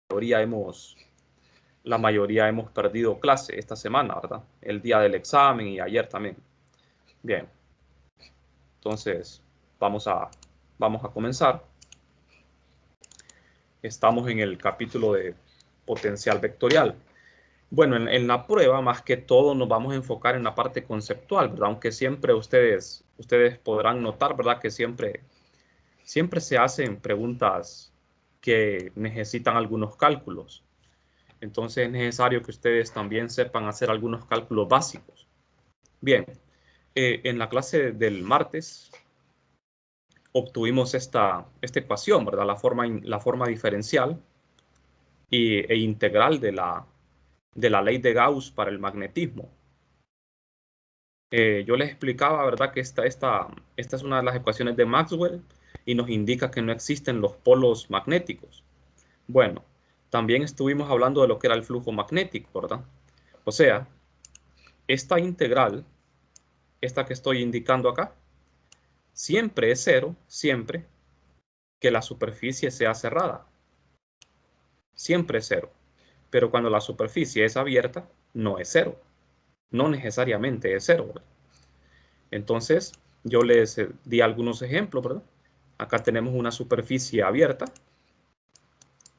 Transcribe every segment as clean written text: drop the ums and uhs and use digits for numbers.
la mayoría hemos perdido clase esta semana, ¿verdad? El día del examen y ayer también. Bien. Entonces, vamos a comenzar. Estamos en el capítulo de potencial vectorial. Bueno, en la prueba, más que todo, nos vamos a enfocar en la parte conceptual, ¿verdad? Aunque siempre ustedes podrán notar, ¿verdad? Que siempre se hacen preguntas que necesitan algunos cálculos. Entonces es necesario que ustedes también sepan hacer algunos cálculos básicos. Bien, en la clase del martes obtuvimos esta ecuación, ¿verdad? La forma diferencial e integral de la ley de Gauss para el magnetismo. Yo les explicaba, ¿verdad? Que esta es una de las ecuaciones de Maxwell y nos indica que no existen los polos magnéticos. Bueno, también estuvimos hablando de lo que era el flujo magnético, ¿verdad? O sea, esta integral, esta que estoy indicando acá, siempre es cero, siempre que la superficie sea cerrada. Siempre es cero. Pero cuando la superficie es abierta, no es cero. No necesariamente es cero, ¿verdad? Entonces, yo les di algunos ejemplos, ¿verdad? Acá tenemos una superficie abierta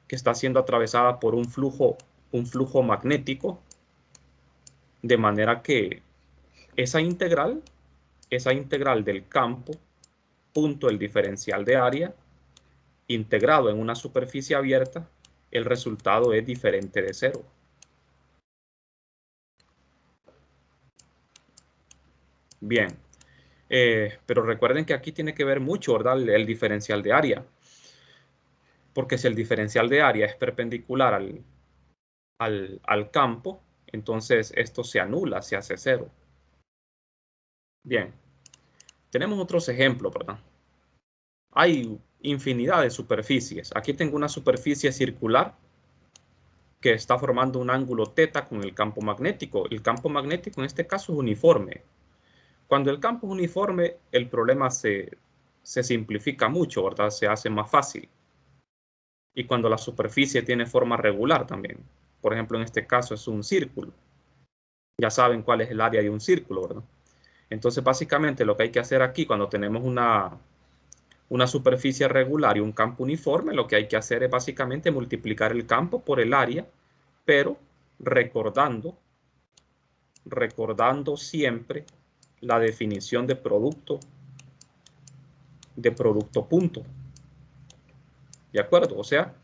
que está siendo atravesada por un flujo magnético, de manera que esa integral del campo, punto el diferencial de área, integrado en una superficie abierta, el resultado es diferente de cero. Bien, pero recuerden que aquí tiene que ver mucho, ¿verdad? El diferencial de área. Porque si el diferencial de área es perpendicular al campo, entonces esto se anula, se hace cero. Bien, tenemos otros ejemplos, ¿verdad? Hay infinidad de superficies. Aquí tengo una superficie circular que está formando un ángulo θ con el campo magnético. El campo magnético en este caso es uniforme. Cuando el campo es uniforme, el problema se simplifica mucho, ¿verdad? Se hace más fácil. Y cuando la superficie tiene forma regular también. Por ejemplo, en este caso es un círculo. Ya saben cuál es el área de un círculo, ¿verdad? Entonces, básicamente lo que hay que hacer aquí cuando tenemos una superficie regular y un campo uniforme, lo que hay que hacer es básicamente multiplicar el campo por el área, pero recordando siempre la definición de producto punto. ¿De acuerdo? O sea,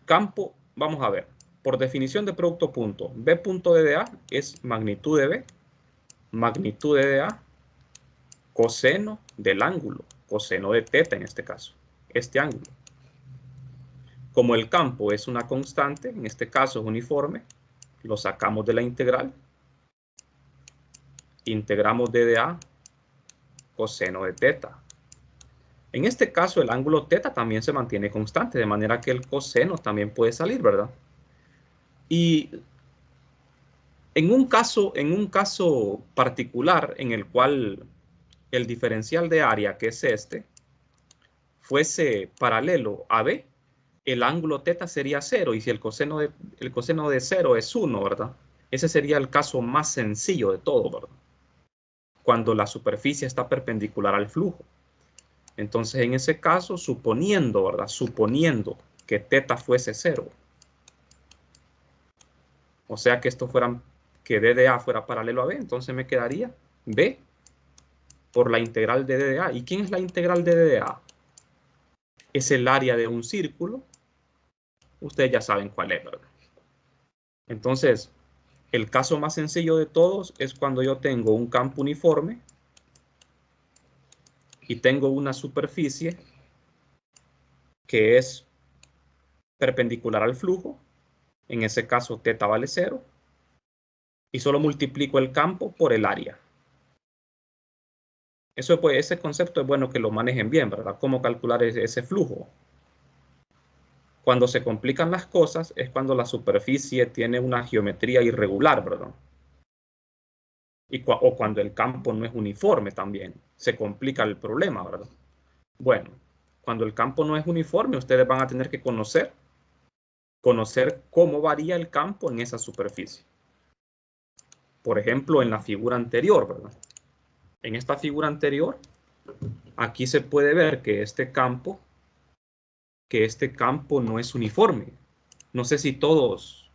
campo, vamos a ver, por definición de producto punto, B punto de DA es magnitud de B, magnitud de DA, coseno del ángulo, coseno de θ en este caso, este ángulo. Como el campo es una constante, en este caso es uniforme, lo sacamos de la integral, integramos d de a coseno de θ. En este caso el ángulo θ también se mantiene constante, de manera que el coseno también puede salir, ¿verdad? Y en un caso particular en el cual el diferencial de área, que es este, fuese paralelo a B, el ángulo θ sería 0, y si el coseno de 0 es 1, ¿verdad? Ese sería el caso más sencillo de todo, ¿verdad? Cuando la superficie está perpendicular al flujo. Entonces, en ese caso, suponiendo, ¿verdad? Suponiendo que θ fuese 0, o sea que que d de a fuera paralelo a B, entonces me quedaría B por la integral de d de a. ¿Y quién es la integral de d de a? Es el área de un círculo. Ustedes ya saben cuál es, ¿verdad? Entonces, el caso más sencillo de todos es cuando yo tengo un campo uniforme y tengo una superficie que es perpendicular al flujo. En ese caso, θ vale 0. Y solo multiplico el campo por el área. Ese concepto es bueno que lo manejen bien, ¿verdad? ¿Cómo calcular ese flujo? Cuando se complican las cosas es cuando la superficie tiene una geometría irregular, ¿verdad? O cuando el campo no es uniforme también. Se complica el problema, ¿verdad? Bueno, cuando el campo no es uniforme, ustedes van a tener que conocer conocer cómo varía el campo en esa superficie. Por ejemplo, en la figura anterior, ¿verdad? En esta figura anterior, aquí se puede ver que este campo no es uniforme. No sé si todos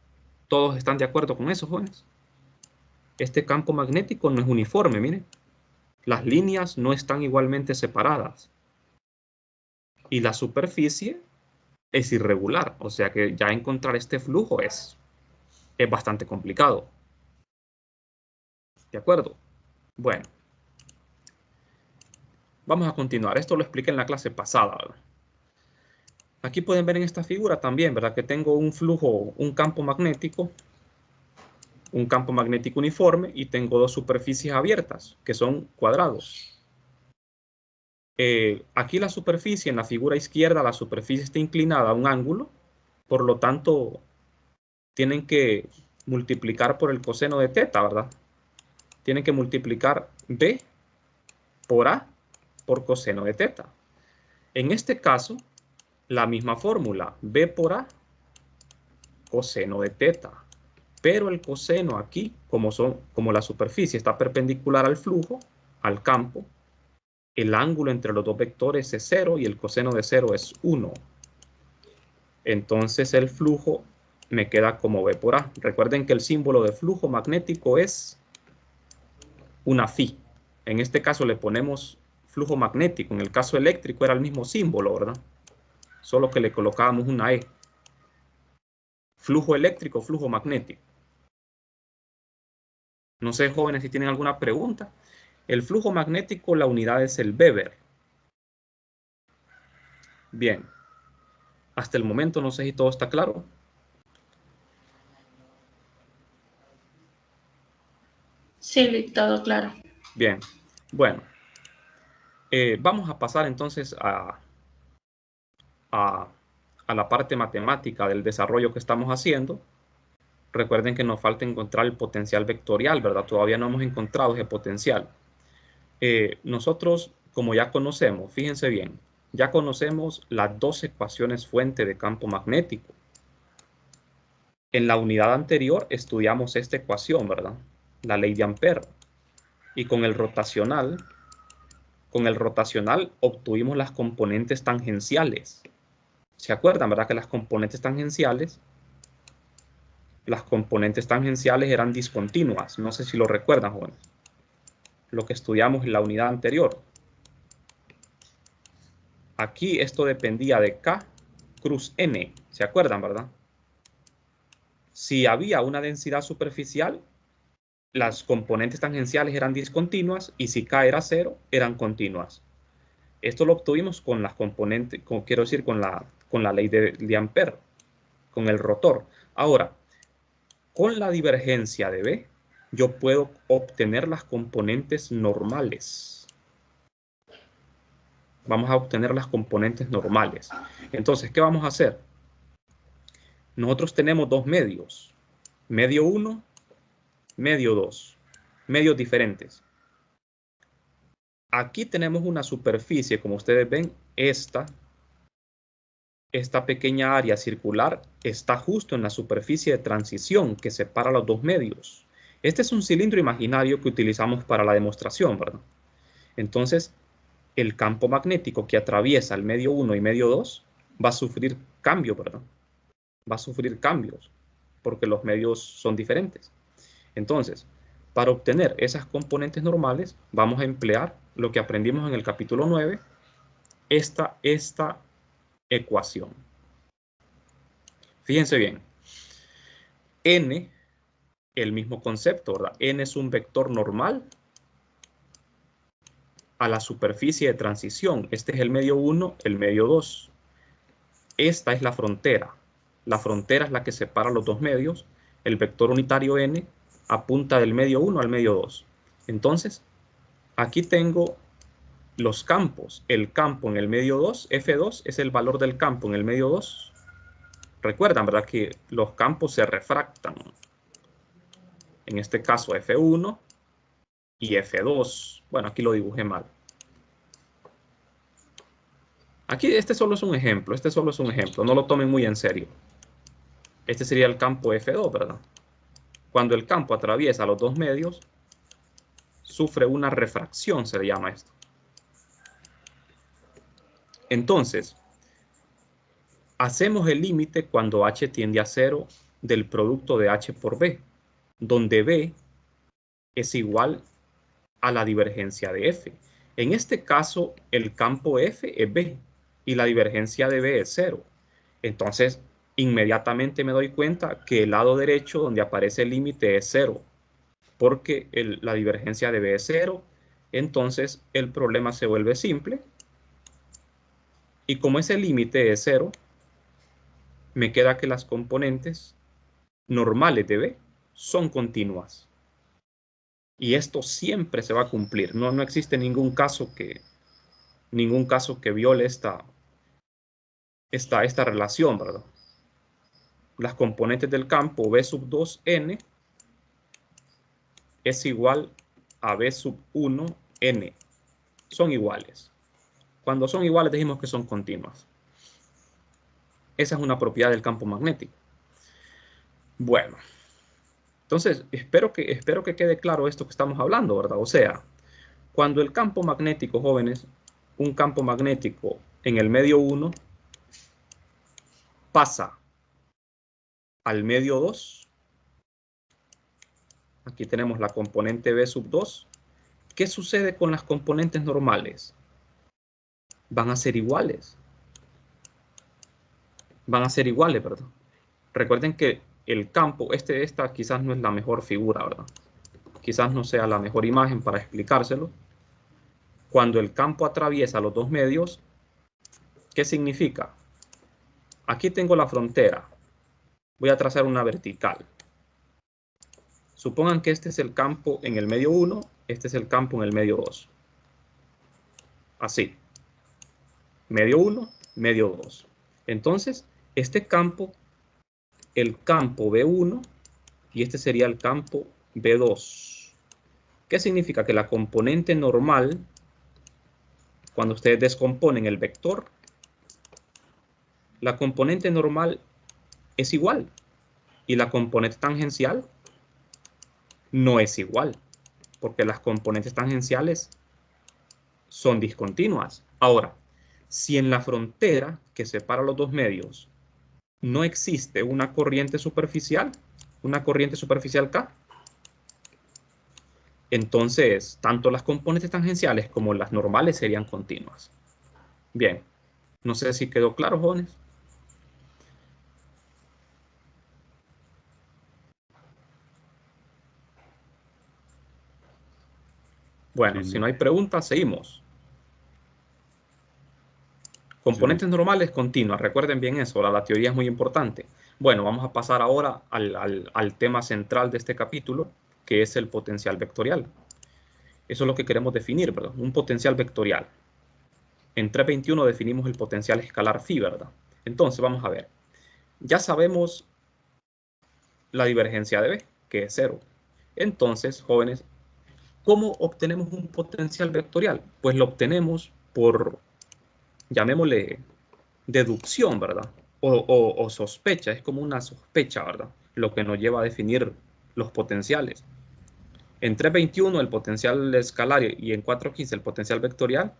están de acuerdo con eso, jóvenes. Este campo magnético no es uniforme, miren. Las líneas no están igualmente separadas. Y la superficie es irregular. O sea que ya encontrar este flujo es bastante complicado. ¿De acuerdo? Bueno. Vamos a continuar. Esto lo expliqué en la clase pasada, ¿verdad? Aquí pueden ver en esta figura también, ¿verdad? Que tengo un flujo, un campo magnético uniforme y tengo dos superficies abiertas, que son cuadrados. Aquí la superficie, en la figura izquierda, la superficie está inclinada a un ángulo, por lo tanto, tienen que multiplicar por el coseno de teta, ¿verdad? Tienen que multiplicar B por A por coseno de teta. En este caso, la misma fórmula, B por A, coseno de teta. Pero el coseno aquí, como la superficie está perpendicular al flujo, al campo, el ángulo entre los dos vectores es 0 y el coseno de 0 es 1. Entonces el flujo me queda como B por A. Recuerden que el símbolo de flujo magnético es una phi. En este caso le ponemos flujo magnético. En el caso eléctrico era el mismo símbolo, ¿verdad? Solo que le colocábamos una E. Flujo eléctrico, flujo magnético. No sé, jóvenes, si tienen alguna pregunta. El flujo magnético, la unidad es el Weber. Bien. Hasta el momento no sé si todo está claro. Sí, todo claro. Bien. Bueno. Vamos a pasar entonces a la parte matemática del desarrollo que estamos haciendo. Recuerden que nos falta encontrar el potencial vectorial, ¿verdad? Todavía no hemos encontrado ese potencial. Nosotros, como ya conocemos, fíjense bien, ya conocemos las dos ecuaciones fuente de campo magnético. En la unidad anterior estudiamos esta ecuación, ¿verdad? La ley de Ampère. Y con el rotacional obtuvimos las componentes tangenciales. ¿Se acuerdan, verdad? Que las componentes tangenciales eran discontinuas. No sé si lo recuerdan, jóvenes. Lo que estudiamos en la unidad anterior. Aquí esto dependía de K cruz N. ¿Se acuerdan, verdad? Si había una densidad superficial, las componentes tangenciales eran discontinuas y si K era 0, eran continuas. Esto lo obtuvimos con las componentes, quiero decir, con la ley de Ampère, con el rotor. Ahora, con la divergencia de B, yo puedo obtener las componentes normales. Vamos a obtener las componentes normales. Entonces, ¿qué vamos a hacer? Nosotros tenemos dos medios. Medio 1, medio 2. Medios diferentes. Aquí tenemos una superficie, como ustedes ven, esta pequeña área circular está justo en la superficie de transición que separa los dos medios. Este es un cilindro imaginario que utilizamos para la demostración, ¿verdad? Entonces, el campo magnético que atraviesa el medio 1 y medio 2 va a sufrir cambios, ¿verdad? Va a sufrir cambios porque los medios son diferentes. Entonces, para obtener esas componentes normales, vamos a emplear lo que aprendimos en el capítulo 9, esta ecuación. Fíjense bien. N, el mismo concepto, ¿verdad? N es un vector normal a la superficie de transición. Este es el medio 1, el medio 2. Esta es la frontera. La frontera es la que separa los dos medios. El vector unitario N apunta del medio 1 al medio 2. Entonces, aquí tengo los campos. El campo en el medio 2, F2, es el valor del campo en el medio 2. Recuerdan, ¿verdad? Que los campos se refractan. En este caso, F1 y F2. Bueno, aquí lo dibujé mal. Aquí este solo es un ejemplo. No lo tomen muy en serio. Este sería el campo F2, ¿verdad? Cuando el campo atraviesa los dos medios, sufre una refracción, se le llama esto. Entonces, hacemos el límite cuando H tiende a 0 del producto de H por B, donde B es igual a la divergencia de F. En este caso, el campo F es B y la divergencia de B es 0. Entonces, inmediatamente me doy cuenta que el lado derecho donde aparece el límite es 0, porque la divergencia de B es 0. Entonces, el problema se vuelve simple. Y como ese límite es 0, me queda que las componentes normales de B son continuas. Y esto siempre se va a cumplir. No existe ningún caso que viole esta relación, ¿verdad? Las componentes del campo B sub 2n es igual a B sub 1n. Son iguales. Cuando son iguales decimos que son continuas. Esa es una propiedad del campo magnético. Bueno, entonces espero que quede claro esto que estamos hablando, ¿verdad? O sea, cuando el campo magnético, jóvenes, un campo magnético en el medio 1 pasa al medio 2, aquí tenemos la componente B sub 2, ¿qué sucede con las componentes normales? Van a ser iguales. Van a ser iguales, ¿verdad? Recuerden que el campo, esta quizás no es la mejor figura, ¿verdad? Quizás no sea la mejor imagen para explicárselo. Cuando el campo atraviesa los dos medios, ¿qué significa? Aquí tengo la frontera. Voy a trazar una vertical. Supongan que este es el campo en el medio 1, este es el campo en el medio 2. Así. Medio 1, medio 2. Entonces, este campo, el campo B1, y este sería el campo B2. ¿Qué significa? Que la componente normal, cuando ustedes descomponen el vector, la componente normal es igual y la componente tangencial no es igual, porque las componentes tangenciales son discontinuas. Ahora, si en la frontera que separa los dos medios no existe una corriente superficial K, entonces tanto las componentes tangenciales como las normales serían continuas. Bien, no sé si quedó claro, jóvenes. Bueno, si no hay preguntas, seguimos. Componentes normales continuas, recuerden bien eso, la teoría es muy importante. Bueno, vamos a pasar ahora al tema central de este capítulo, que es el potencial vectorial. Eso es lo que queremos definir, ¿verdad? Un potencial vectorial. En 3.21 definimos el potencial escalar phi, ¿verdad? Entonces, vamos a ver. Ya sabemos la divergencia de B, que es 0. Entonces, jóvenes, ¿cómo obtenemos un potencial vectorial? Pues lo obtenemos por, llamémosle, deducción, ¿verdad? O sospecha, es como una sospecha, ¿verdad? Lo que nos lleva a definir los potenciales. En 3.21 el potencial escalar y en 4.15 el potencial vectorial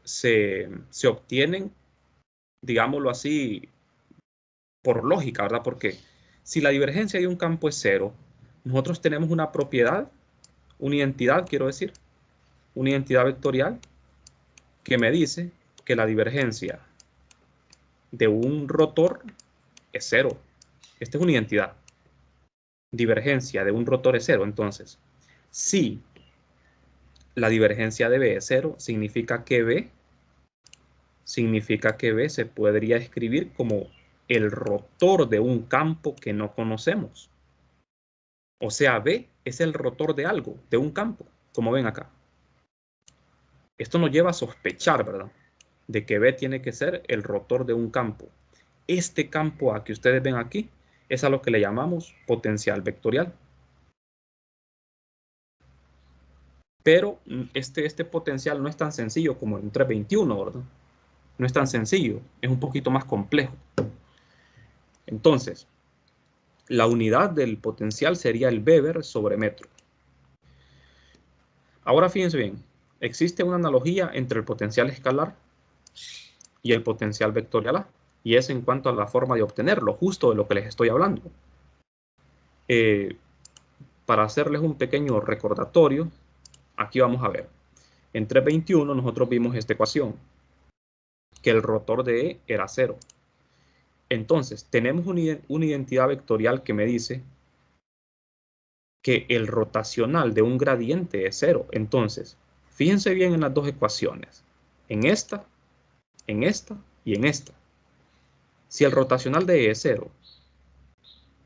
se obtienen, digámoslo así, por lógica, ¿verdad? Porque si la divergencia de un campo es 0, nosotros tenemos una propiedad, una identidad, quiero decir, una identidad vectorial que me dice que la divergencia de un rotor es 0. Esta es una identidad. Divergencia de un rotor es 0. Entonces, si la divergencia de B es 0, significa que B se podría escribir como el rotor de un campo que no conocemos. O sea, B es el rotor de algo, de un campo, como ven acá. Esto nos lleva a sospechar, ¿verdad? De que B tiene que ser el rotor de un campo. Este campo A que ustedes ven aquí es a lo que le llamamos potencial vectorial. Pero este potencial no es tan sencillo como en 3.21, ¿verdad? No es tan sencillo, es un poquito más complejo. Entonces, la unidad del potencial sería el Weber sobre metro. Ahora fíjense bien, existe una analogía entre el potencial escalar y el potencial vectorial A, y es en cuanto a la forma de obtenerlo, justo de lo que les estoy hablando. Para hacerles un pequeño recordatorio, aquí vamos a ver. En 321 nosotros vimos esta ecuación, que el rotor de E era 0. Entonces, tenemos una identidad vectorial que me dice que el rotacional de un gradiente es 0. Entonces, fíjense bien en las dos ecuaciones, en esta y en esta. Si el rotacional de E es 0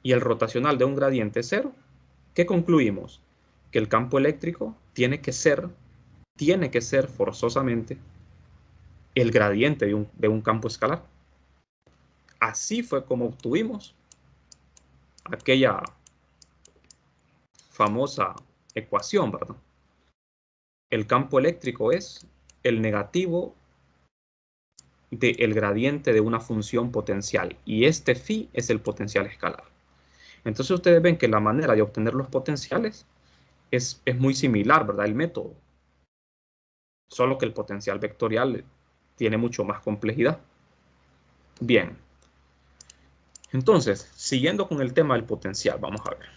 y el rotacional de un gradiente es 0, ¿qué concluimos? Que el campo eléctrico tiene que ser forzosamente el gradiente de un campo escalar. Así fue como obtuvimos aquella famosa ecuación, ¿verdad? El campo eléctrico es el negativo del gradiente de una función potencial, y este phi es el potencial escalar. Entonces ustedes ven que la manera de obtener los potenciales es muy similar, ¿verdad? El método. Solo que el potencial vectorial tiene mucho más complejidad. Bien. Entonces, siguiendo con el tema del potencial, vamos a ver.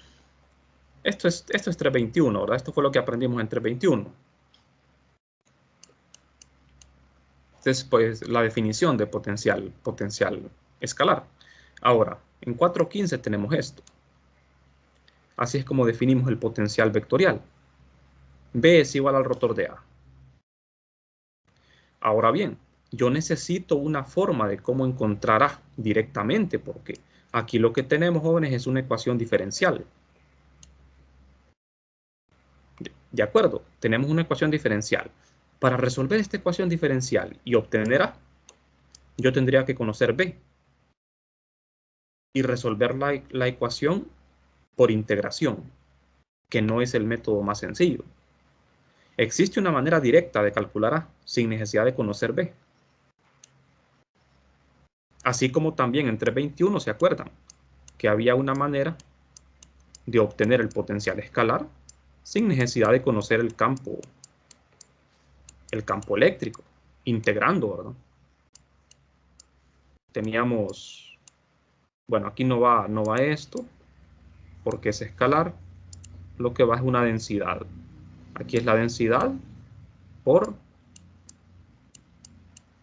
Esto es 321, ¿verdad? Esto fue lo que aprendimos en 321. Después, la definición de potencial escalar. Ahora, en 415 tenemos esto. Así es como definimos el potencial vectorial. B es igual al rotor de A. Ahora bien, yo necesito una forma de cómo encontrar A directamente, porque aquí lo que tenemos, jóvenes, es una ecuación diferencial. De acuerdo, tenemos una ecuación diferencial. Para resolver esta ecuación diferencial y obtener A, yo tendría que conocer B y resolver la ecuación por integración, que no es el método más sencillo. Existe una manera directa de calcular A sin necesidad de conocer B. Así como también en 321 se acuerdan que había una manera de obtener el potencial escalar sin necesidad de conocer el campo eléctrico, integrando, ¿verdad? Teníamos, bueno, aquí no va esto, porque es escalar, lo que va es una densidad. Aquí es la densidad por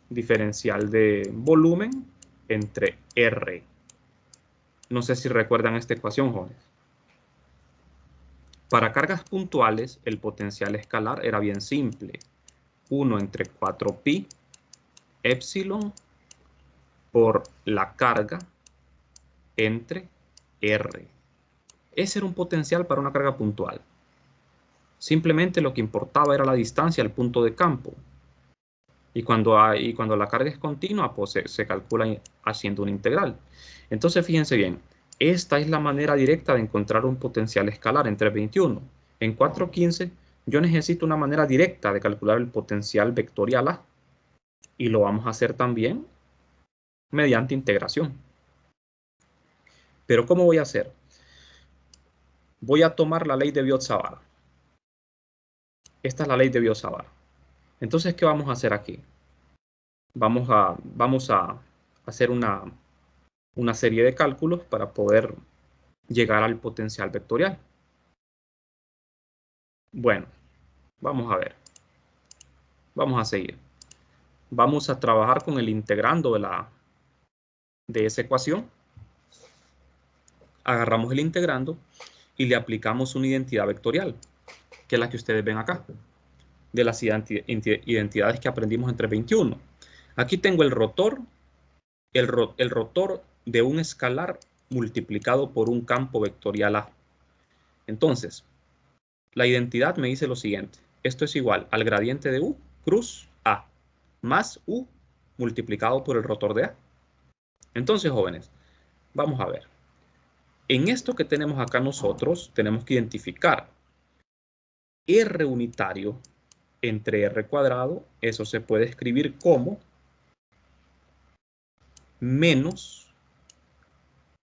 diferencial de volumen entre R. No sé si recuerdan esta ecuación, jóvenes. Para cargas puntuales, el potencial escalar era bien simple. 1 entre 4pi epsilon por la carga entre R. Ese era un potencial para una carga puntual. Simplemente lo que importaba era la distancia al punto de campo. Y cuando la carga es continua, pues se calcula haciendo una integral. Entonces, fíjense bien, esta es la manera directa de encontrar un potencial escalar en 321. En 415, yo necesito una manera directa de calcular el potencial vectorial A. Y lo vamos a hacer también mediante integración. Pero ¿cómo voy a hacer? Voy a tomar la ley de Biot-Savart. Esta es la ley de Biot-Savart. Entonces, ¿qué vamos a hacer aquí? Vamos a hacer una serie de cálculos para poder llegar al potencial vectorial. Bueno, vamos a ver. Vamos a seguir. Vamos a trabajar con el integrando de esa ecuación. Agarramos el integrando y le aplicamos una identidad vectorial, que es la que ustedes ven acá, de las identidades que aprendimos en 321. Aquí tengo el rotor, el rotor de un escalar multiplicado por un campo vectorial A. Entonces, la identidad me dice lo siguiente. Esto es igual al gradiente de U cruz A más U multiplicado por el rotor de A. Entonces, jóvenes, vamos a ver. En esto que tenemos acá nosotros, tenemos que identificar R unitario entre R cuadrado. Eso se puede escribir como menos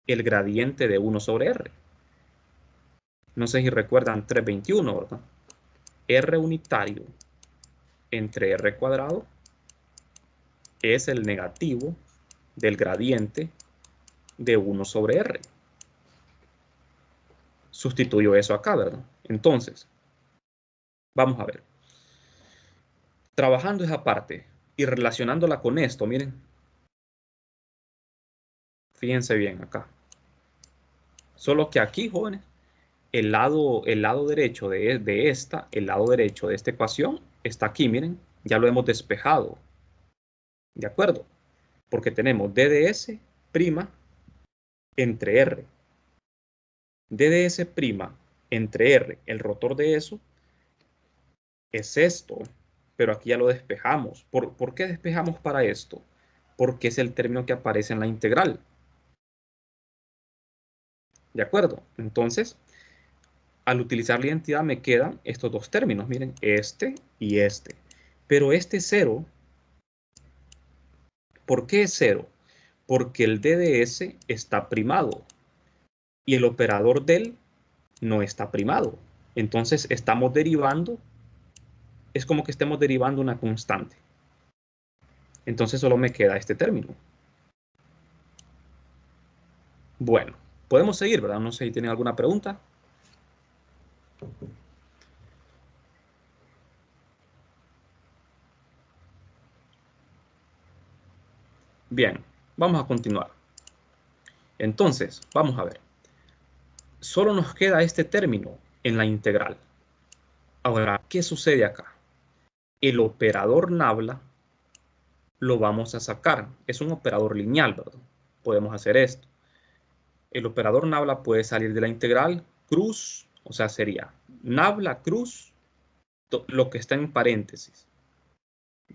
el gradiente de 1 sobre R. No sé si recuerdan 321, ¿verdad? R unitario entre R cuadrado es el negativo del gradiente de 1 sobre R. Sustituyo eso acá, ¿verdad? Entonces, vamos a ver. Trabajando esa parte y relacionándola con esto, miren. Fíjense bien acá. Solo que aquí, jóvenes, el lado derecho el lado derecho de esta ecuación está aquí, miren. Ya lo hemos despejado. ¿De acuerdo? Porque tenemos DDS' entre R. DDS' entre R, el rotor de eso, es esto. Pero aquí ya lo despejamos. ¿Por qué despejamos para esto? Porque es el término que aparece en la integral. ¿De acuerdo? Entonces, al utilizar la identidad me quedan estos dos términos. Miren, este y este. Pero este es cero. ¿Por qué es cero? Porque el DDS está primado y el operador del no está primado. Entonces estamos derivando, es como que estemos derivando una constante. Entonces solo me queda este término. Bueno, podemos seguir, ¿verdad? No sé si tienen alguna pregunta. Bien, vamos a continuar. Entonces, vamos a ver. Solo nos queda este término en la integral. Ahora, ¿qué sucede acá? El operador nabla lo vamos a sacar. Es un operador lineal, ¿verdad? Podemos hacer esto. El operador nabla puede salir de la integral cruz, o sea, sería nabla cruz, lo que está en paréntesis.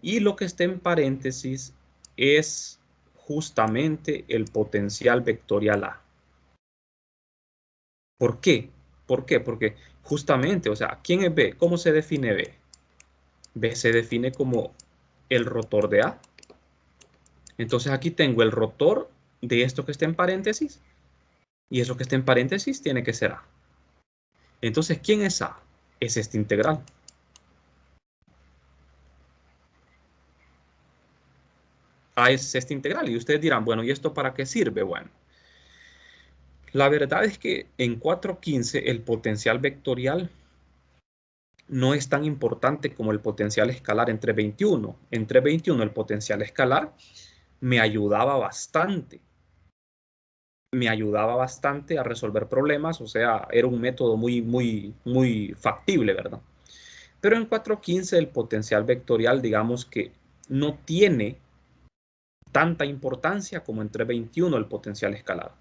Y lo que está en paréntesis es justamente el potencial vectorial A. ¿Por qué? ¿Por qué? Porque justamente, o sea, ¿quién es B? ¿Cómo se define B? B se define como el rotor de A. Entonces aquí tengo el rotor de esto que está en paréntesis y eso que está en paréntesis tiene que ser A. Entonces, ¿quién es A? Es esta integral. A es esta integral y ustedes dirán, bueno, ¿y esto para qué sirve? Bueno, la verdad es que en 4.15 el potencial vectorial no es tan importante como el potencial escalar en 3.21. En 3.21 el potencial escalar me ayudaba bastante. Me ayudaba bastante a resolver problemas, o sea, era un método muy factible, ¿verdad? Pero en 4.15 el potencial vectorial, digamos que no tiene tanta importancia como en 3.21 el potencial escalar.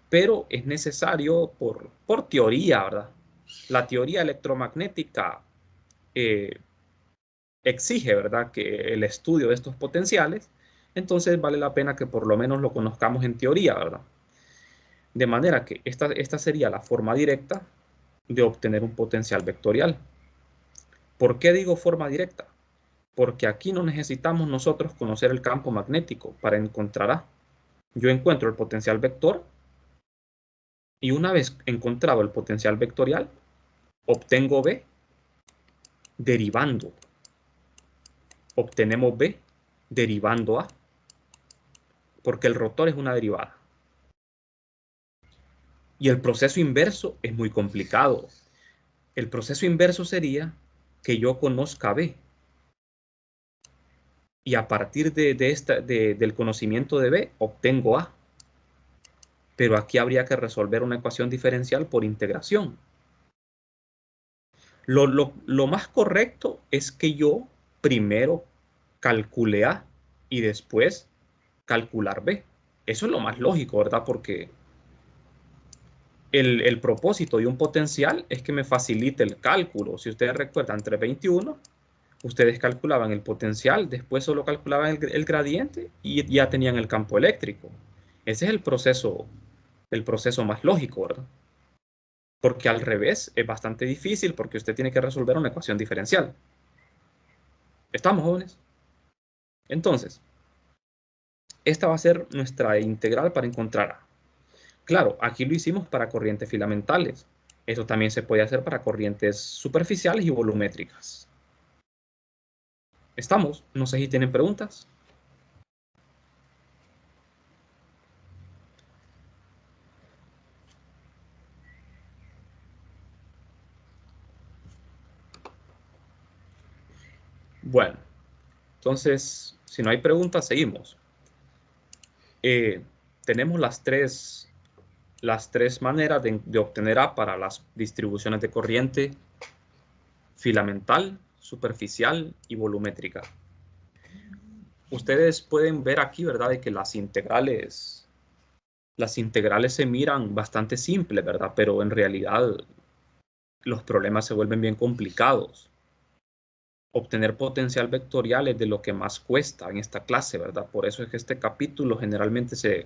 Pero es necesario por teoría, ¿verdad? La teoría electromagnética exige, ¿verdad?, que el estudio de estos potenciales, entonces vale la pena que por lo menos lo conozcamos en teoría, ¿verdad? De manera que esta sería la forma directa de obtener un potencial vectorial. ¿Por qué digo forma directa? Porque aquí no necesitamos nosotros conocer el campo magnético para encontrar A. Yo encuentro el potencial vector y una vez encontrado el potencial vectorial, obtengo B derivando. Obtenemos B derivando A, porque el rotor es una derivada. Y el proceso inverso es muy complicado. El proceso inverso sería que yo conozca B. Y a partir del conocimiento de B, obtengo A. Pero aquí habría que resolver una ecuación diferencial por integración. Lo más correcto es que yo primero calcule A y después calcular B. Eso es lo más lógico, ¿verdad? Porque el propósito de un potencial es que me facilite el cálculo. Si ustedes recuerdan 321, ustedes calculaban el potencial, después solo calculaban el gradiente y ya tenían el campo eléctrico. Ese es el proceso más lógico, ¿verdad? Porque al revés es bastante difícil porque usted tiene que resolver una ecuación diferencial. ¿Estamos, jóvenes? Entonces, esta va a ser nuestra integral para encontrar A. Claro, aquí lo hicimos para corrientes filamentales. Esto también se puede hacer para corrientes superficiales y volumétricas. ¿Estamos? No sé si tienen preguntas. Bueno, entonces, si no hay preguntas, seguimos. Tenemos las tres maneras de obtener A para las distribuciones de corriente filamental, superficial y volumétrica. Ustedes pueden ver aquí, ¿verdad?, de que las integrales se miran bastante simples, ¿verdad? Pero en realidad los problemas se vuelven bien complicados. Obtener potencial vectorial es de lo que más cuesta en esta clase, ¿verdad? Por eso es que este capítulo generalmente se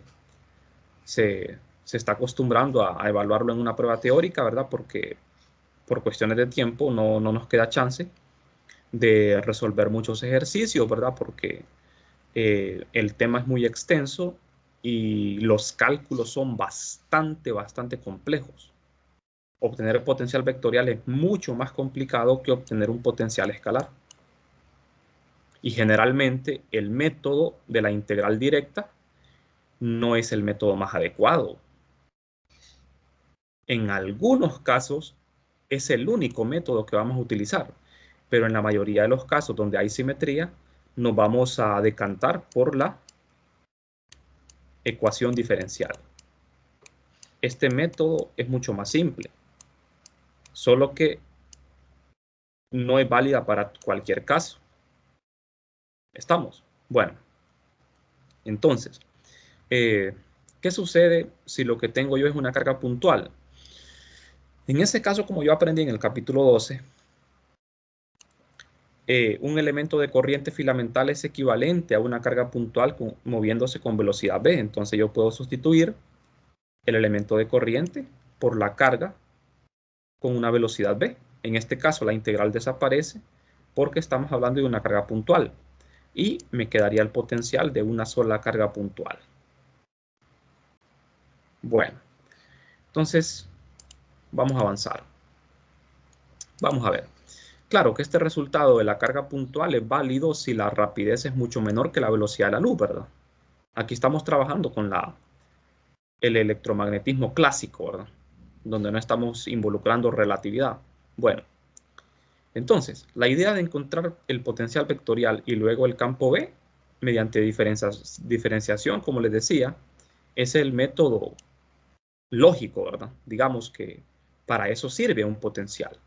está acostumbrando a evaluarlo en una prueba teórica, ¿verdad? Porque por cuestiones de tiempo no nos queda chance de resolver muchos ejercicios, ¿verdad? Porque el tema es muy extenso y los cálculos son bastante complejos. Obtener potencial vectorial es mucho más complicado que obtener un potencial escalar. Y generalmente el método de la integral directa no es el método más adecuado. En algunos casos es el único método que vamos a utilizar, pero en la mayoría de los casos donde hay simetría, nos vamos a decantar por la ecuación diferencial. Este método es mucho más simple, solo que no es válida para cualquier caso. ¿Estamos? Bueno, entonces, ¿qué sucede si lo que tengo yo es una carga puntual? En ese caso, como yo aprendí en el capítulo 12, un elemento de corriente filamental es equivalente a una carga puntual moviéndose con velocidad v. Entonces yo puedo sustituir el elemento de corriente por la carga con una velocidad v. En este caso la integral desaparece porque estamos hablando de una carga puntual y me quedaría el potencial de una sola carga puntual. Bueno, entonces vamos a avanzar. Vamos a ver. Claro que este resultado de la carga puntual es válido si la rapidez es mucho menor que la velocidad de la luz, ¿verdad? Aquí estamos trabajando con el electromagnetismo clásico, ¿verdad? Donde no estamos involucrando relatividad. Bueno, entonces, la idea de encontrar el potencial vectorial y luego el campo B, mediante diferenciación, como les decía, es el método lógico, ¿verdad? Digamos que para eso sirve un potencial.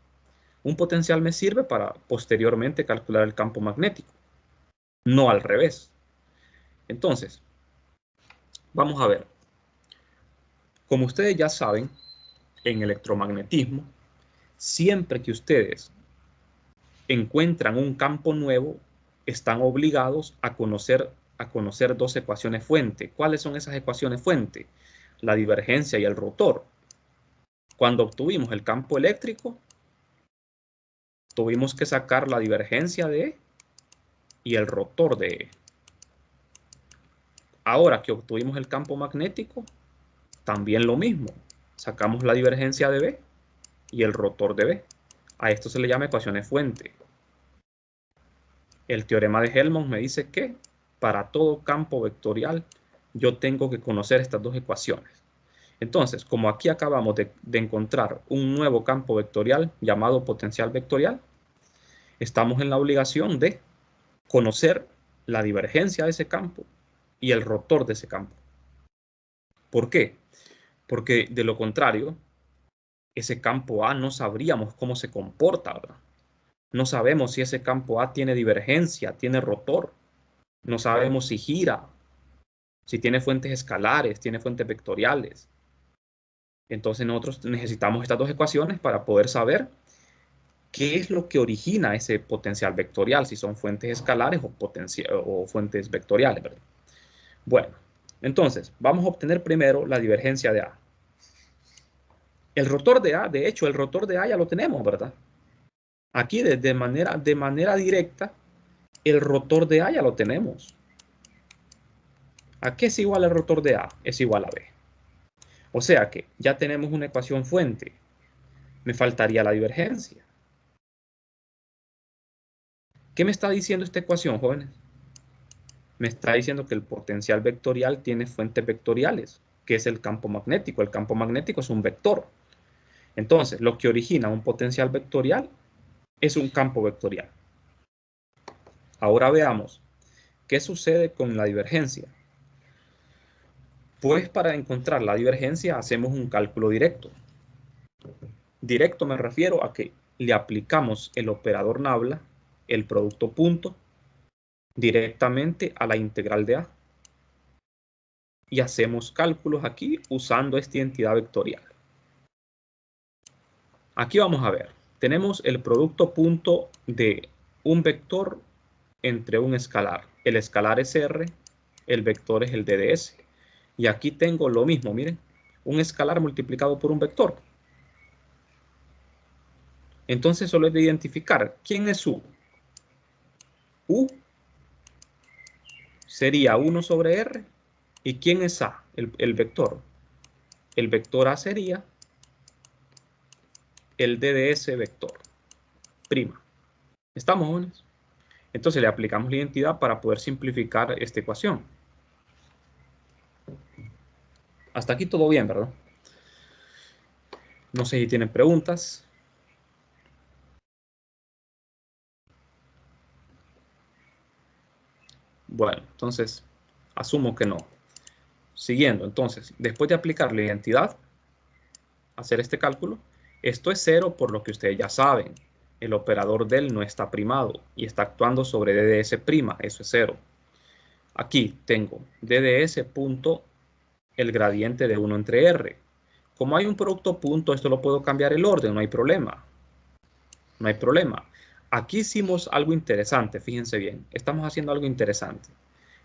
Un potencial me sirve para posteriormente calcular el campo magnético, no al revés. Entonces, vamos a ver. Como ustedes ya saben, en electromagnetismo, siempre que ustedes encuentran un campo nuevo, están obligados a conocer dos ecuaciones fuente. ¿Cuáles son esas ecuaciones fuente? La divergencia y el rotor. Cuando obtuvimos el campo eléctrico, tuvimos que sacar la divergencia de E y el rotor de E. Ahora que obtuvimos el campo magnético, también lo mismo. Sacamos la divergencia de B y el rotor de B. A esto se le llama ecuaciones fuente. El teorema de Helmholtz me dice que para todo campo vectorial yo tengo que conocer estas dos ecuaciones. Entonces, como aquí acabamos de encontrar un nuevo campo vectorial llamado potencial vectorial, estamos en la obligación de conocer la divergencia de ese campo y el rotor de ese campo. ¿Por qué? Porque de lo contrario, ese campo A no sabríamos cómo se comporta, ¿verdad? No sabemos si ese campo A tiene divergencia, tiene rotor. No sabemos si gira, si tiene fuentes escalares, tiene fuentes vectoriales. Entonces nosotros necesitamos estas dos ecuaciones para poder saber qué es lo que origina ese potencial vectorial, si son fuentes escalares o fuentes vectoriales, ¿verdad? Bueno, entonces vamos a obtener primero la divergencia de A. El rotor de A, de hecho, el rotor de A ya lo tenemos, ¿verdad? Aquí de manera directa, el rotor de A ya lo tenemos. ¿A qué es igual el rotor de A? Es igual a B. O sea que ya tenemos una ecuación fuente. Me faltaría la divergencia. ¿Qué me está diciendo esta ecuación, jóvenes? Me está diciendo que el potencial vectorial tiene fuentes vectoriales, que es el campo magnético. El campo magnético es un vector. Entonces, lo que origina un potencial vectorial es un campo vectorial. Ahora veamos qué sucede con la divergencia. Pues para encontrar la divergencia hacemos un cálculo directo. Directo me refiero a que le aplicamos el operador nabla, el producto punto, directamente a la integral de A. Y hacemos cálculos aquí usando esta identidad vectorial. Aquí vamos a ver, tenemos el producto punto de un vector entre un escalar. El escalar es R, el vector es el DDS. Y aquí tengo lo mismo, miren, un escalar multiplicado por un vector. Entonces solo es de identificar quién es U. U sería 1 sobre R. ¿Y quién es A? El vector. El vector A sería el DDS vector. Prima. ¿Estamos, jóvenes? Entonces le aplicamos la identidad para poder simplificar esta ecuación. Hasta aquí todo bien, ¿verdad? No sé si tienen preguntas. Bueno, entonces asumo que no. Siguiendo, entonces, después de aplicar la identidad, hacer este cálculo, esto es 0 por lo que ustedes ya saben. El operador del no está primado y está actuando sobre DDS', eso es 0. Aquí tengo DDS punto el gradiente de 1 entre R. Como hay un producto punto, esto lo puedo cambiar el orden, no hay problema. No hay problema. Aquí hicimos algo interesante, fíjense bien. Estamos haciendo algo interesante.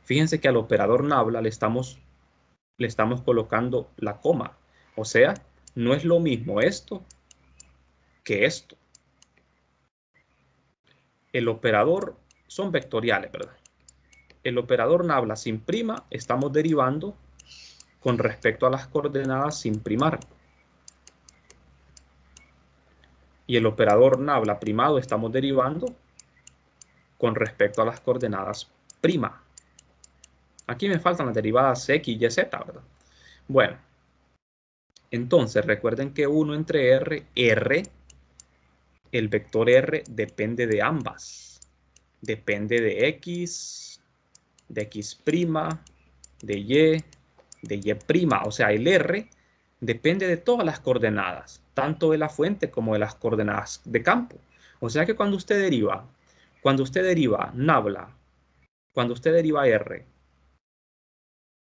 Fíjense que al operador nabla le estamos colocando la coma. O sea, no es lo mismo esto que esto. El operador son vectoriales, ¿verdad? El operador nabla sin prima estamos derivando con respecto a las coordenadas sin primar. Y el operador nabla primado estamos derivando con respecto a las coordenadas prima. Aquí me faltan las derivadas x, y, z, ¿verdad? Bueno, entonces recuerden que 1 entre R, el vector R depende de ambas. Depende de x, de x', de y'. O sea, el R depende de todas las coordenadas, tanto de la fuente como de las coordenadas de campo. O sea que cuando usted deriva nabla, cuando usted deriva R,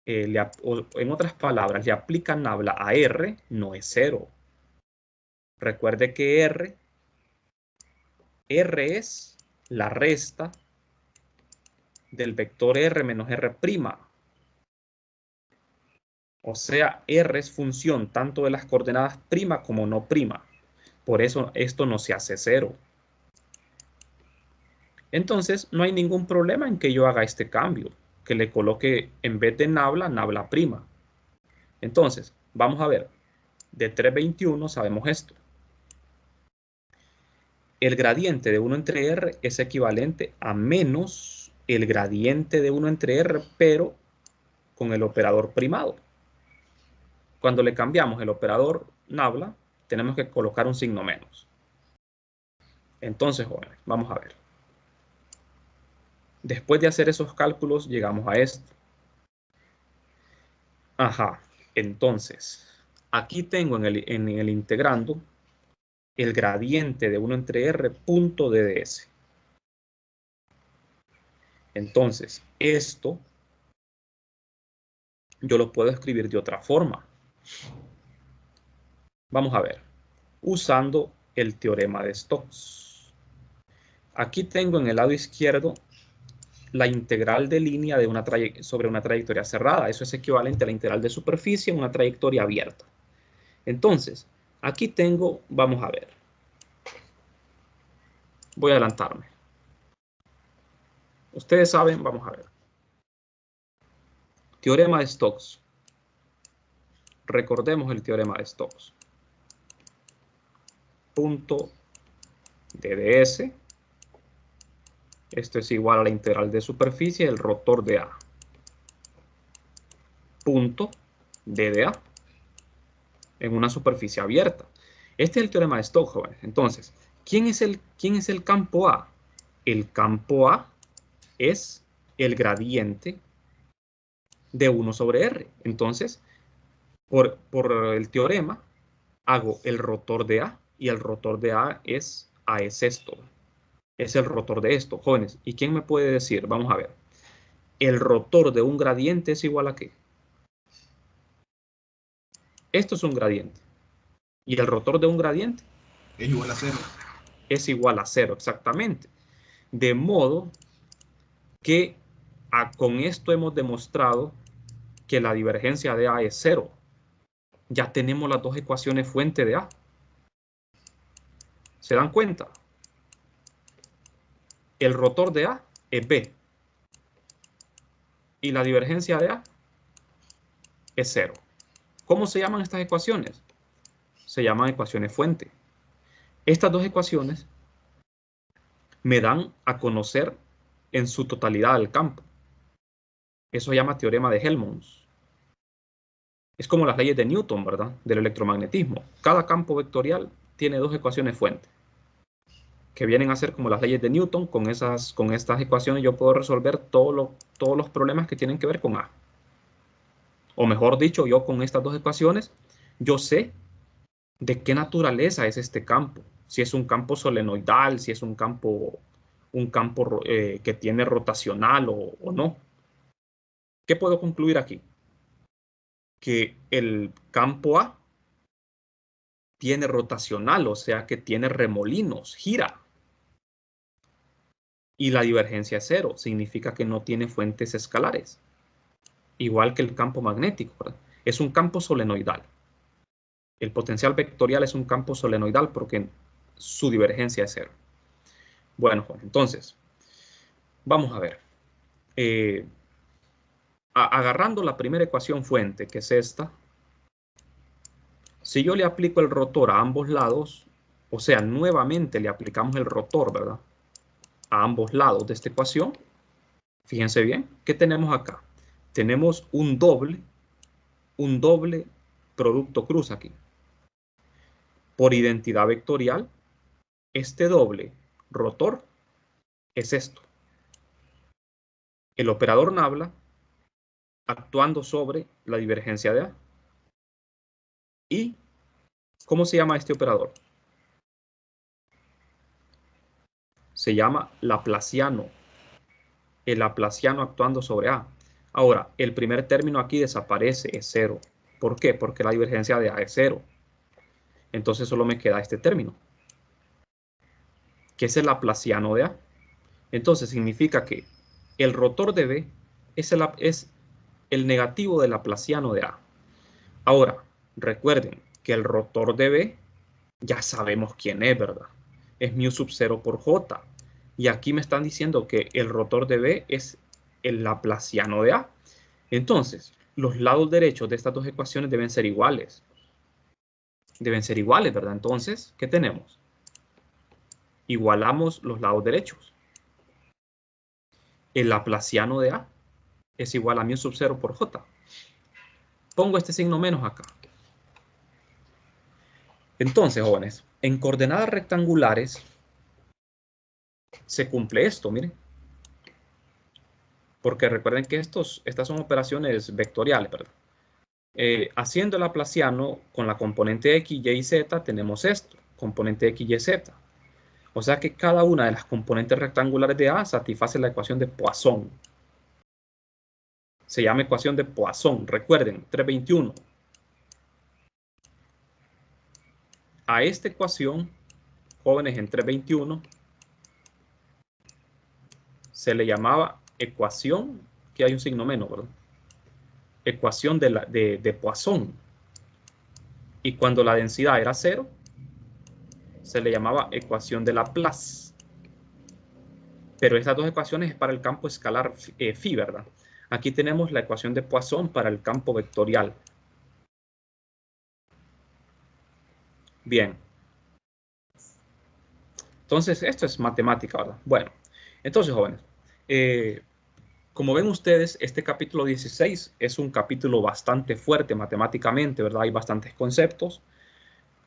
en otras palabras, le aplica nabla a R, no es 0. Recuerde que R es la resta del vector R menos R'. O sea, R es función tanto de las coordenadas prima como no prima. Por eso esto no se hace 0. Entonces, no hay ningún problema en que yo haga este cambio, que le coloque en vez de nabla prima. Entonces, vamos a ver. De 321 sabemos esto. El gradiente de 1 entre R es equivalente a menos el gradiente de 1 entre R, pero con el operador primado. Cuando le cambiamos el operador nabla, tenemos que colocar un signo menos. Entonces, jóvenes, vamos a ver. Después de hacer esos cálculos, llegamos a esto. Ajá, entonces, aquí tengo en el integrando el gradiente de 1 entre R punto DDS. Entonces, esto yo lo puedo escribir de otra forma. Vamos a ver, usando el teorema de Stokes. Aquí tengo en el lado izquierdo la integral de línea de sobre una trayectoria cerrada. Eso es equivalente a la integral de superficie en una trayectoria abierta. Entonces, aquí tengo, vamos a ver. Voy a adelantarme. Ustedes saben, vamos a ver. Teorema de Stokes. recordemos el teorema de Stokes. Punto de ds, esto es igual a la integral de superficie del rotor de A. Punto de dA en una superficie abierta. Este es el teorema de Stokes, jóvenes. Entonces, ¿quién es el campo A? El campo A es el gradiente de 1 sobre R. Entonces, por el teorema, hago el rotor de A, y el rotor de A es esto. Es el rotor de esto, jóvenes. ¿Y quién me puede decir? Vamos a ver. El rotor de un gradiente es igual a ¿qué? Esto es un gradiente. ¿Y el rotor de un gradiente? Es igual a 0. Es igual a 0, exactamente. De modo que con esto hemos demostrado que la divergencia de A es 0. Ya tenemos las dos ecuaciones fuente de A. ¿Se dan cuenta? El rotor de A es B. Y la divergencia de A es 0. ¿Cómo se llaman estas ecuaciones? Se llaman ecuaciones fuente. Estas dos ecuaciones me dan a conocer en su totalidad el campo. Eso se llama teorema de Helmholtz. Es como las leyes de Newton, ¿verdad? Del electromagnetismo. Cada campo vectorial tiene dos ecuaciones fuente, que vienen a ser como las leyes de Newton. Con estas ecuaciones yo puedo resolver todos los problemas que tienen que ver con A. O mejor dicho, yo con estas dos ecuaciones, yo sé de qué naturaleza es este campo. Si es un campo solenoidal, si es un campo que tiene rotacional o no. ¿Qué puedo concluir aquí? Que el campo A tiene rotacional, o sea que tiene remolinos, gira. Y la divergencia es 0, significa que no tiene fuentes escalares. Igual que el campo magnético, ¿verdad? Es un campo solenoidal. El potencial vectorial es un campo solenoidal porque su divergencia es 0. Bueno, Juan, entonces, vamos a ver. Agarrando la primera ecuación fuente, que es esta, si yo le aplico el rotor a ambos lados, o sea, nuevamente le aplicamos el rotor, ¿verdad? A ambos lados de esta ecuación, fíjense bien, ¿qué tenemos acá? Tenemos un doble producto cruz aquí. Por identidad vectorial, este doble rotor es esto. El operador nabla actuando sobre la divergencia de A. ¿Y cómo se llama este operador? Se llama laplaciano. El laplaciano actuando sobre A. Ahora, el primer término aquí desaparece, es 0. ¿Por qué? Porque la divergencia de A es 0. Entonces solo me queda este término, que es el laplaciano de A. Entonces significa que el rotor de B es el negativo del laplaciano de A. Ahora, recuerden que el rotor de B ya sabemos quién es, ¿verdad? Es mu sub 0 por J. Y aquí me están diciendo que el rotor de B es el laplaciano de A. Entonces, los lados derechos de estas dos ecuaciones deben ser iguales. Deben ser iguales, ¿verdad? Entonces, ¿qué tenemos? Igualamos los lados derechos. El laplaciano de A es igual a mu sub 0 por J. Pongo este signo menos acá. Entonces, jóvenes, en coordenadas rectangulares se cumple esto, miren. Porque recuerden que estas son operaciones vectoriales, ¿verdad? Haciendo el laplaciano con la componente x, y, z, tenemos esto, componente x, y, z. O sea que cada una de las componentes rectangulares de A satisface la ecuación de Poisson. Se llama ecuación de Poisson, recuerden, 321. A esta ecuación, jóvenes, en 321, se le llamaba ecuación, que hay un signo menos, ¿verdad? Ecuación de Poisson. Y cuando la densidad era 0, se le llamaba ecuación de Laplace. Pero estas dos ecuaciones es para el campo escalar phi, ¿verdad? Aquí tenemos la ecuación de Poisson para el campo vectorial. Bien. Entonces, esto es matemática, ¿verdad? Bueno, entonces, jóvenes, como ven ustedes, este capítulo 16 es un capítulo bastante fuerte matemáticamente, ¿verdad? Hay bastantes conceptos.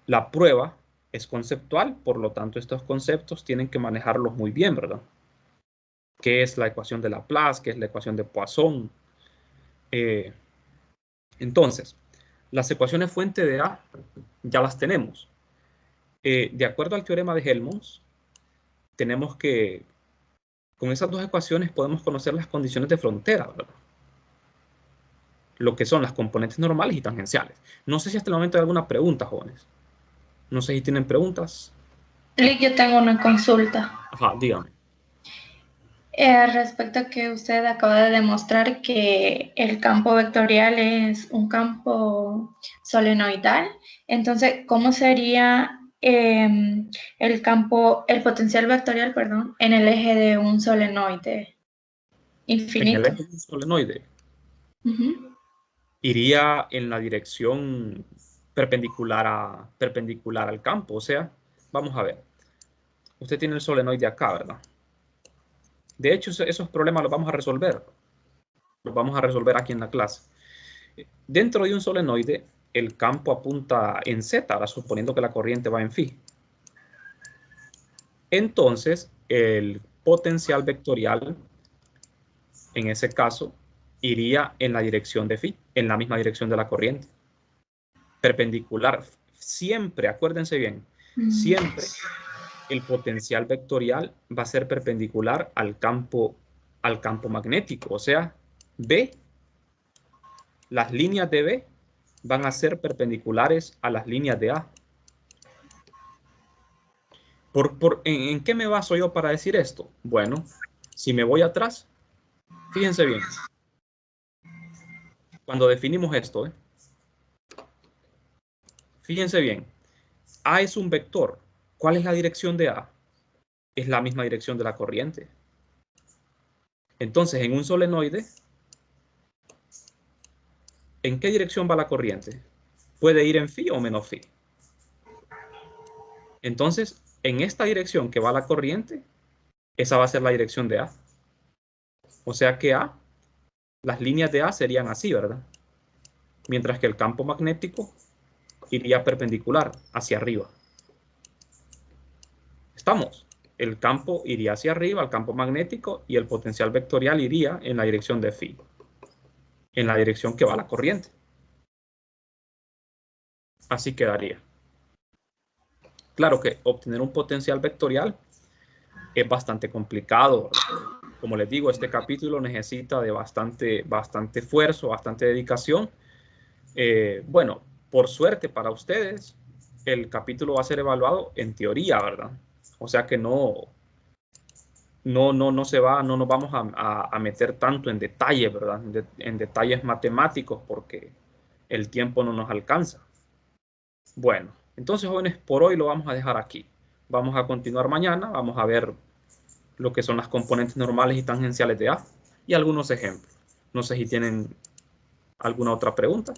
La prueba es conceptual, por lo tanto, estos conceptos tienen que manejarlos muy bien, ¿verdad? ¿Qué es la ecuación de Laplace? ¿Qué es la ecuación de Poisson? Entonces, las ecuaciones fuente de A ya las tenemos. De acuerdo al teorema de Helmholtz, tenemos que, con esas dos ecuaciones podemos conocer las condiciones de frontera, ¿verdad? Lo que son las componentes normales y tangenciales. No sé si hasta el momento hay alguna pregunta, jóvenes. No sé si tienen preguntas. Lick, yo tengo una consulta. Ajá, dígame. Respecto a que usted acaba de demostrar que el campo vectorial es un campo solenoidal, entonces, ¿cómo sería el potencial vectorial, perdón, en el eje de un solenoide En el infinito? eje de un solenoide Ujú. iría en la dirección perpendicular al campo. O sea, vamos a ver. Usted tiene el solenoide acá, ¿verdad? De hecho, esos problemas los vamos a resolver. Los vamos a resolver aquí en la clase. Dentro de un solenoide, el campo apunta en Z, ahora suponiendo que la corriente va en phi. Entonces, el potencial vectorial, en ese caso, iría en la dirección de phi, en la misma dirección de la corriente. Perpendicular. Siempre, acuérdense bien, siempre el potencial vectorial va a ser perpendicular al campo magnético. O sea, B, las líneas de B van a ser perpendiculares a las líneas de A. ¿En qué me baso yo para decir esto? Bueno, si me voy atrás, fíjense bien, cuando definimos esto, fíjense bien, A es un vector. ¿Cuál es la dirección de A? Es la misma dirección de la corriente. Entonces, en un solenoide, ¿en qué dirección va la corriente? Puede ir en phi o menos phi. Entonces, en esta dirección que va la corriente, esa va a ser la dirección de A. O sea que A, las líneas de A serían así, ¿verdad? Mientras que el campo magnético iría perpendicular hacia arriba. ¿Estamos? El campo iría hacia arriba, el campo magnético, y el potencial vectorial iría en la dirección de phi, en la dirección que va la corriente. Así quedaría. Claro que obtener un potencial vectorial es bastante complicado. Como les digo, este capítulo necesita de bastante esfuerzo, bastante dedicación. Bueno, por suerte para ustedes, el capítulo va a ser evaluado en teoría, ¿verdad? O sea que no nos vamos a meter tanto en detalle, ¿verdad? En detalles matemáticos porque el tiempo no nos alcanza. Bueno, entonces, jóvenes, por hoy lo vamos a dejar aquí. Vamos a continuar mañana, vamos a ver lo que son las componentes normales y tangenciales de A y algunos ejemplos. No sé si tienen alguna otra pregunta.